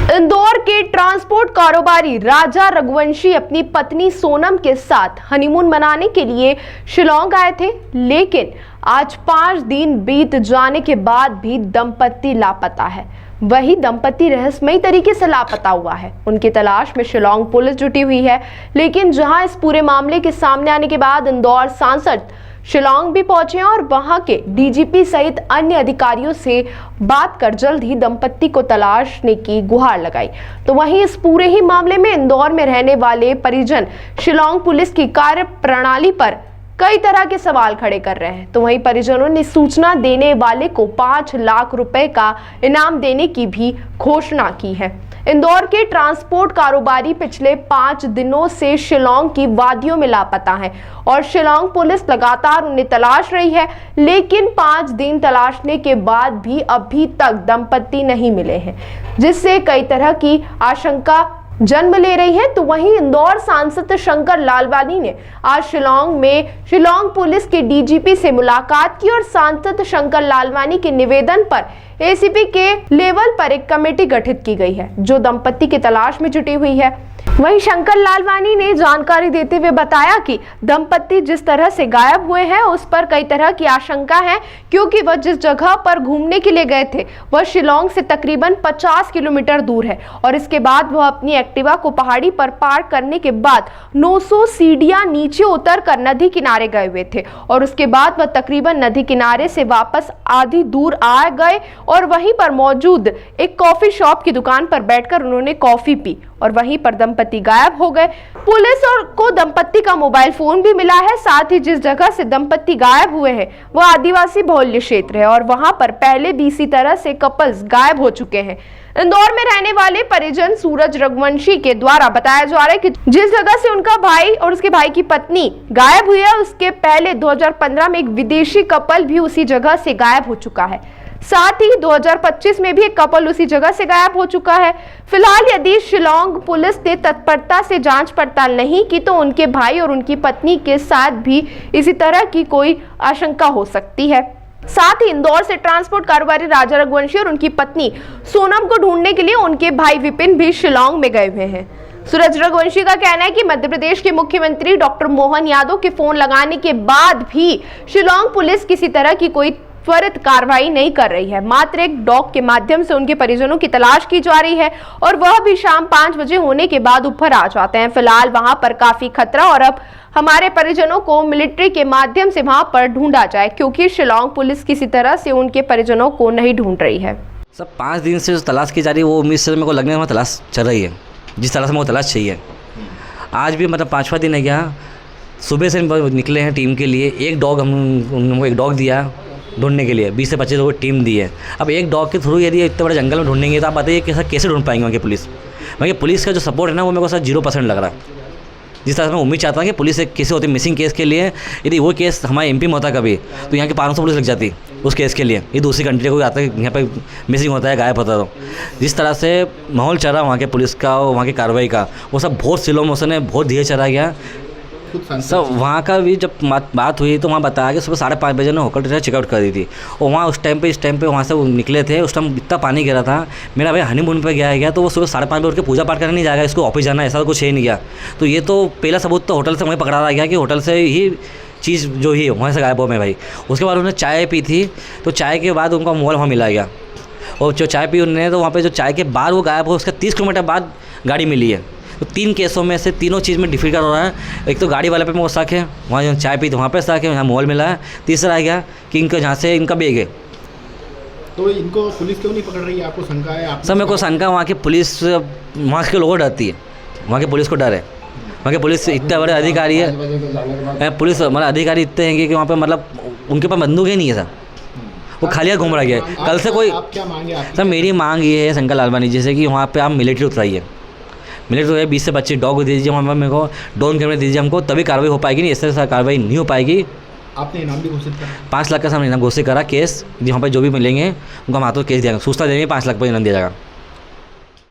इंदौर के ट्रांसपोर्ट कारोबारी राजा रघुवंशी अपनी पत्नी सोनम के साथ हनीमून मनाने के लिए शिलांग आए थे, लेकिन आज 5 दिन बीत जाने के बाद भी दंपति लापता है। वही दंपति रहस्यमयी तरीके से लापता हुआ है। उनकी तलाश में शिलांग पुलिस जुटी हुई है, लेकिन जहां इस पूरे मामले के सामने आने के बाद इंदौर सांसद शिलांग भी पहुंचे और वहां के डीजीपी सहित अन्य अधिकारियों से बात कर जल्द ही दंपति को तलाशने की गुहार लगाई। तो वहीं इस पूरे ही मामले में इंदौर में रहने वाले परिजन शिलांग पुलिस की कार्य प्रणाली पर कई तरह के सवाल खड़े कर रहे हैं। तो वहीं परिजनों ने सूचना देने वाले को 5 लाख रुपए का इनाम देने की भी घोषणा की है। इंदौर के ट्रांसपोर्ट कारोबारी पिछले 5 दिनों से शिलांग की वादियों में लापता है और शिलांग पुलिस लगातार उन्हें तलाश रही है, लेकिन 5 दिन तलाशने के बाद भी अभी तक दंपति नहीं मिले हैं, जिससे कई तरह की आशंका जन्म ले रही है। तो वहीं इंदौर सांसद शंकर लालवानी ने आज शिलांग में शिलांग पुलिस के डीजीपी से मुलाकात की और सांसद शंकर लालवानी के निवेदन पर एसीपी के लेवल पर एक कमेटी गठित की गई है, जो दंपति की तलाश में जुटी हुई है। वहीं शंकर लालवानी ने जानकारी देते हुए बताया कि दंपति जिस तरह से गायब हुए हैं उस पर कई तरह की आशंका है, क्योंकि वह जिस जगह पर घूमने के लिए गए थे वह शिलांग से तकरीबन 50 किलोमीटर दूर है और इसके बाद वह अपनी एक्टिवा को पहाड़ी पर पार्क करने के बाद 900 सीढ़ियां नीचे उतर कर नदी किनारे गए हुए थे और उसके बाद वह तकरीबन नदी किनारे से वापस आधी दूर आ गए और वहीं पर मौजूद एक कॉफी शॉप की दुकान पर बैठकर उन्होंने कॉफी पी और वहीं पर दंपति गायब हो गए। पुलिस और को दंपति का मोबाइल फोन भी मिला है। साथ ही जिस जगह से दंपति गायब हुए हैं वह आदिवासी बहुल्य क्षेत्र है और वहां पर पहले भी इसी तरह से कपल्स गायब हो चुके हैं। इंदौर में रहने वाले परिजन सूरज रघुवंशी के द्वारा बताया जा रहा है कि जिस जगह से उनका भाई और उसके भाई की पत्नी गायब हुई है, उसके पहले 2015 में एक विदेशी कपल भी उसी जगह से गायब हो चुका है। साथ ही 2025 में भी एक कपल उसी जगह से गायब हो चुका है। फिलहाल यदि शिलांग पुलिस ने तत्परता से जांच पड़ताल नहीं की तो उनके भाई और उनकी पत्नी के साथ भी इसी तरह की कोई आशंका हो सकती है। साथ ही इंदौर से ट्रांसपोर्ट कारोबारी राजा रघुवंशी और उनकी पत्नी सोनम को ढूंढने के लिए उनके भाई विपिन भी शिलांग में गए हुए हैं। सूरज रघुवंशी का कहना है कि मध्य प्रदेश के मुख्यमंत्री डॉक्टर मोहन यादव के फोन लगाने के बाद भी शिलांग पुलिस किसी तरह की कोई त्वरित कार्रवाई नहीं कर रही है। मात्र एक डॉग के माध्यम से उनके परिजनों की तलाश की जा रही है और वह भी शाम 5 बजे होने के बाद ऊपर आ जाते हैं। फिलहाल वहां पर काफी खतरा और अब हमारे परिजनों को मिलिट्री के माध्यम से वहां पर ढूंढा जाए, क्योंकि शिलांग पुलिस किसी तरह से उनके परिजनों को नहीं ढूंढ रही है। सब 5 दिन से जो तलाश की जा रही है वो उम्मीद से मेरे को लगने में तलाश चल रही है, जिस तरह से मेरे को तलाश चाहिए। आज भी मतलब 5वां दिन है क्या, सुबह से निकले हैं टीम के लिए। एक डॉग हमको एक डॉग दिया ढूंढने के लिए, 20 से 25 लोगों की टीम दी है। अब एक डॉग के थ्रू यदि इतने बड़े जंगल में ढूंढेंगे तो आप बताइए कैसे ढूंढ पाएंगे वहाँ की पुलिस। वहाँ की पुलिस का जो सपोर्ट है ना वो मेरे को सर 0% लग रहा है। जिस तरह से मैं उम्मीद चाहता हूँ कि पुलिस एक कैसे होती मिसिंग केस के लिए, यदि वो केस हमारे एमपी में होता कभी तो यहाँ की 500 पुलिस लग जाती उस केस के लिए। ये दूसरी कंट्री को आता है यहाँ पे मिसिंग होता है, गायब होता है। तो जिस तरह से माहौल चल रहा वहाँ के पुलिस का और वहाँ की कार्रवाई का, वो सब बहुत स्लो मोशन है, बहुत धीरे चला गया। सब वहाँ का भी जब बात हुई तो वहाँ बताया कि सुबह 5:30 बजे ने होटल चेकआउट कर दी थी और वहाँ इस टाइम पे वहाँ से वो निकले थे। उस टाइम इतना पानी गिरा था, मेरा भाई हनीमून पे गया तो वो सुबह 5:30 बजे उठ के पूजा पाठ करने नहीं जाएगा, इसको ऑफिस जाना, ऐसा कुछ है नहीं गया। तो ये तो पहला सबूत तो होटल से वहीं पकड़ा गया कि होटल से ही चीज़ जो ही वहाँ से गायब हो मैं भाई। उसके बाद उन्होंने चाय पी थी, तो चाय के बाद उनका मोबाइल वहाँ मिला गया और जो चाय पी उन्होंने तो वहाँ पर जो चाय के बाद वो गायब हो, उसके 30 किलोमीटर बाद गाड़ी मिली है। तो 3 केसों में से तीनों चीज़ में डिफिकल्ट हो रहा है। एक तो गाड़ी वाले पे मेरे को शक है, वहाँ जो चाय पी थी वहाँ पे शक है, यहाँ मोबाइल मिला है। तीसरा आ गया कि इनका जहाँ से इनका बैग है। तो इनको पुलिस क्यों नहीं पकड़ रही है, आपको शंका है? सर मेरे को शंका वहाँ की पुलिस, वहाँ के लोगों को डरती है, वहाँ की पुलिस को डर है। वहाँ के पुलिस इतने बड़े अधिकारी है, पुलिस मतलब अधिकारी इतने हैं कि वहाँ पर मतलब उनके पास बंदूक ही नहीं है सर, वो खाली घूम रहा है। कल से कोई क्या मांगे सर, मेरी मांग ये है शंकर लालवानी जैसे कि वहाँ पर आप मिलिट्री उतराइए, मिलिट्री है 20 से 25 डॉग दे दीजिए, वहाँ मेरे को ड्रोन कैमरे दीजिए हमको, तभी कार्रवाई हो पाएगी। नहीं इस तरह से कार्रवाई नहीं हो पाएगी। आपने इनाम भी घोषित करा? 5 लाख का सामने इनाम घोषित करा। केस वहाँ पर जो भी मिलेंगे उनको हम हाथों केस दिया, सूचना देंगे, 5 लाख पर इनाम दिया जाएगा।